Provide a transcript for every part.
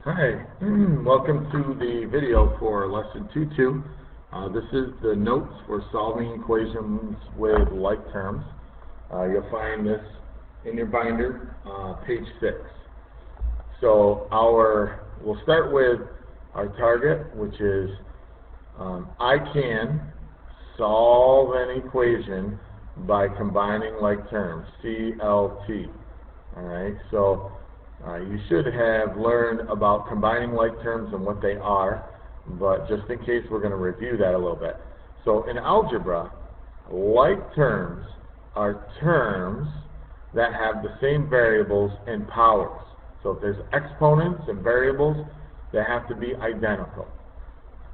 Hi, welcome to the video for lesson 2.2. This is the notes for solving equations with like terms. You'll find this in your binder, page 6. So we'll start with our target, which is I can solve an equation by combining like terms, CLT. Alright, so you should have learned about combining like terms and what they are, but just in case, we're going to review that a little bit. So in algebra, like terms are terms that have the same variables and powers. So if there's exponents and variables, they have to be identical.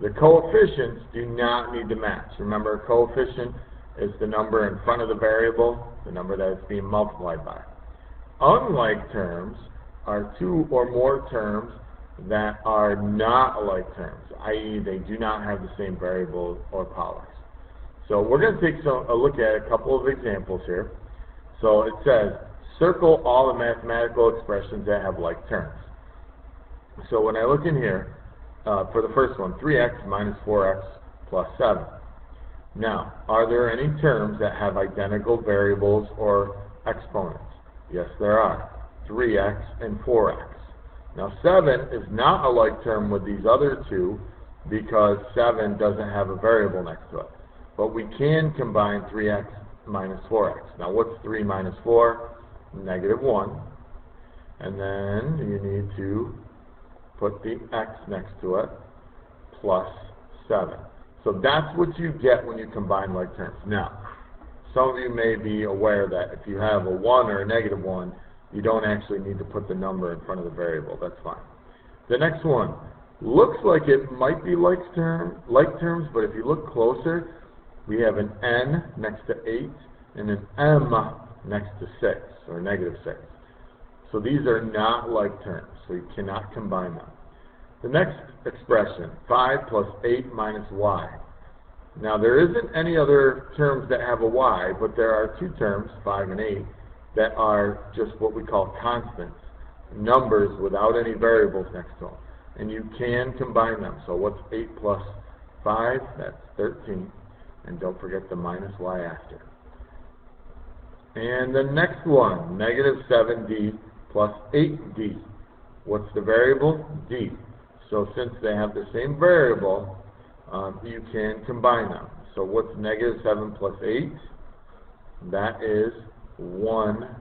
The coefficients do not need to match. Remember, a coefficient is the number in front of the variable, the number that it's being multiplied by. Unlike terms are two or more terms that are not like terms, i.e. they do not have the same variables or powers. So we're going to take a look at a couple of examples here. So it says, circle all the mathematical expressions that have like terms. So when I look in here, for the first one, 3x minus 4x plus 7. Now, are there any terms that have identical variables or exponents? Yes, there are. 3x and 4x. Now 7 is not a like term with these other two because 7 doesn't have a variable next to it. But we can combine 3x minus 4x. Now what's 3 minus 4? Negative 1. And then you need to put the x next to it plus 7. So that's what you get when you combine like terms. Now, some of you may be aware that if you have a 1 or a negative 1, you don't actually need to put the number in front of the variable. That's fine. The next one looks like it might be like terms, but if you look closer, we have an n next to 8 and an m next to 6, or negative 6. So these are not like terms, so you cannot combine them. The next expression, 5 plus 8 minus y. Now there isn't any other terms that have a y, but there are two terms, 5 and 8, that are just what we call constants, numbers without any variables next to them. And you can combine them. So what's 8 plus 5? That's 13. And don't forget the minus y after. And the next one, negative 7d plus 8d. What's the variable? D. So since they have the same variable, you can combine them. So what's negative 7 plus 8? That is 1d,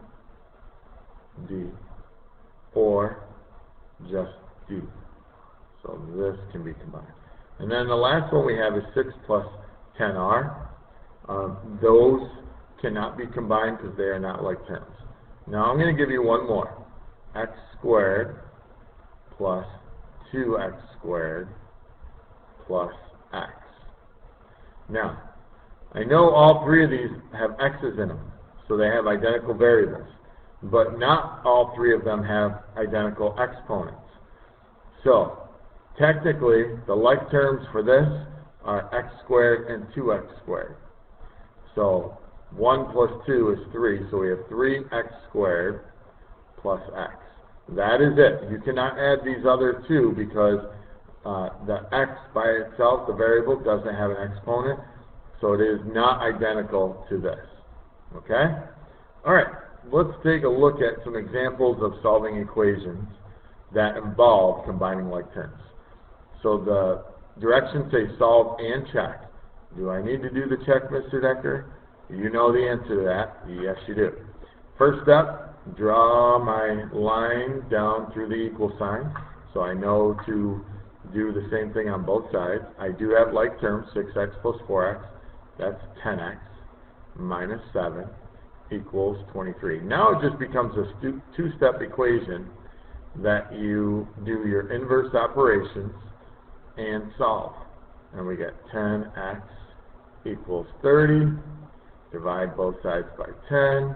or just d. So this can be combined. And then the last one we have is 6 plus 10r. Those cannot be combined because they are not like terms. Now I'm going to give you one more. X squared plus 2x squared plus x. Now, I know all three of these have x's in them, so they have identical variables, but not all three of them have identical exponents. So, technically, the like terms for this are x squared and 2x squared. So, 1 plus 2 is 3, so we have 3x squared plus x. That is it. You cannot add these other two because the x by itself, the variable, doesn't have an exponent, so it is not identical to this. Okay? Alright, let's take a look at some examples of solving equations that involve combining like terms. So the directions say solve and check. Do I need to do the check, Mr. Decker? You know the answer to that. Yes, you do. First step, draw my line down through the equal sign, so I know to do the same thing on both sides. I do have like terms, 6x plus 4x, that's 10x, minus 7 equals 23. Now it just becomes a two-step equation that you do your inverse operations and solve. And we get 10x equals 30, divide both sides by 10,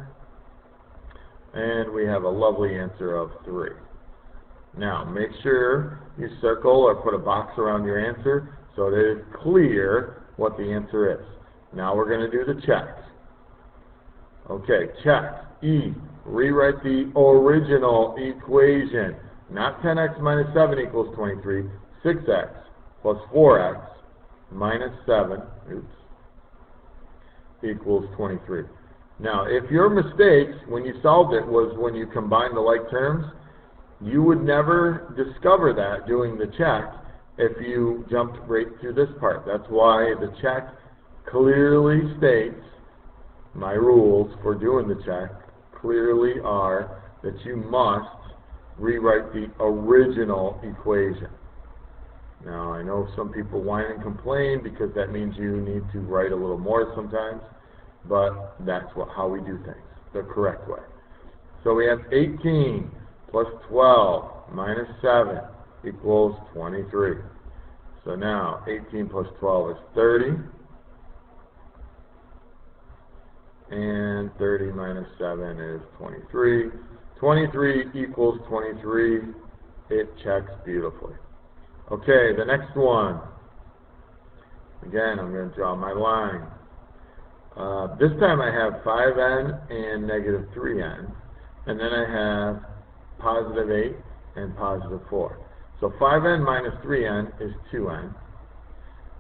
and we have a lovely answer of 3. Now, make sure you circle or put a box around your answer so that it is clear what the answer is. Now we're going to do the check. Okay, check. E. Rewrite the original equation. not 10x minus 7 equals 23, 6x plus 4x minus 7, equals 23. Now, if your mistakes when you solved it was when you combined the like terms, you would never discover that doing the check if you jumped right through this part. That's why the check clearly states, my rules for doing the check clearly are that you must rewrite the original equation. Now, I know some people whine and complain because that means you need to write a little more sometimes, but that's how we do things, the correct way. So we have 18 plus 12 minus 7 equals 23. So now 18 plus 12 is 30, and 30 minus 7 is 23. 23 equals 23. It checks beautifully. Okay, the next one. Again, I'm going to draw my line. This time I have 5n and negative 3n, and then I have positive 8 and positive 4. So 5n minus 3n is 2n.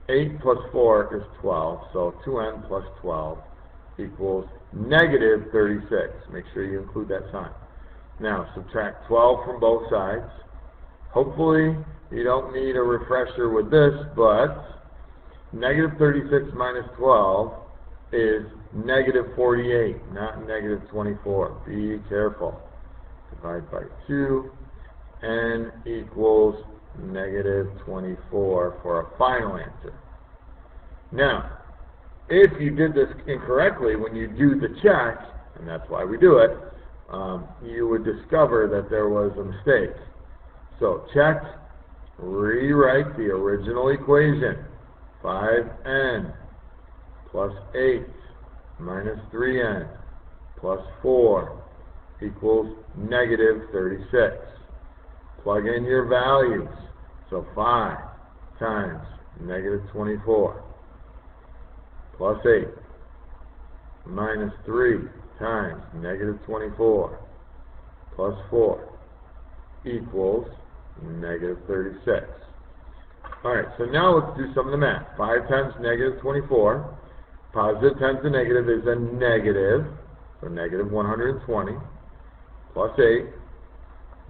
8 plus 4 is 12, so 2n plus 12 equals negative 36. Make sure you include that sign. Now, subtract 12 from both sides. Hopefully, you don't need a refresher with this, but negative 36 minus 12 is negative 48, not negative 24. Be careful. Divide by 2, n equals negative 24 for a final answer. Now, if you did this incorrectly when you do the check, and that's why we do it, you would discover that there was a mistake. So check, rewrite the original equation. 5n plus 8 minus 3n plus 4 equals negative 36. Plug in your values. So 5 times negative 24 plus 8 minus 3 times negative 24 plus 4 equals negative 36. Alright, so now let's do some of the math. 5 times negative 24, positive times the negative is a negative, so negative 120, plus 8,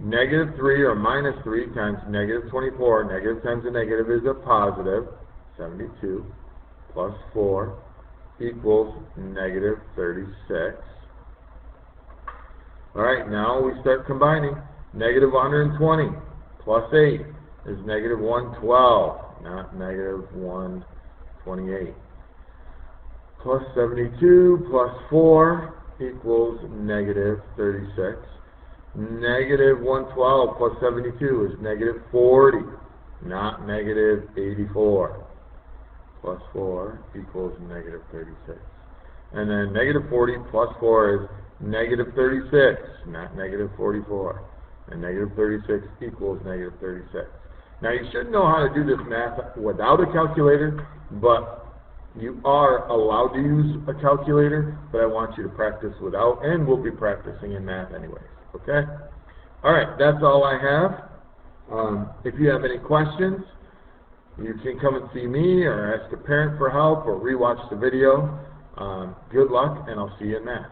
negative 3 or minus 3 times negative 24, negative times the negative is a positive, 72, plus 4 equals negative 36. Alright, now we start combining. Negative 120 plus 8 is negative 112, not negative 128. Plus 72 plus 4 equals negative 36. Negative 112 plus 72 is negative 40, not negative 84. Plus 4 equals negative 36. And then negative 40 plus 4 is negative 36, not negative 44. And negative 36 equals negative 36. Now you should know how to do this math without a calculator, but you are allowed to use a calculator, but I want you to practice without, and we'll be practicing in math anyways, okay? Alright, that's all I have. If you have any questions, you can come and see me or ask a parent for help or rewatch the video. Good luck, and I'll see you in math.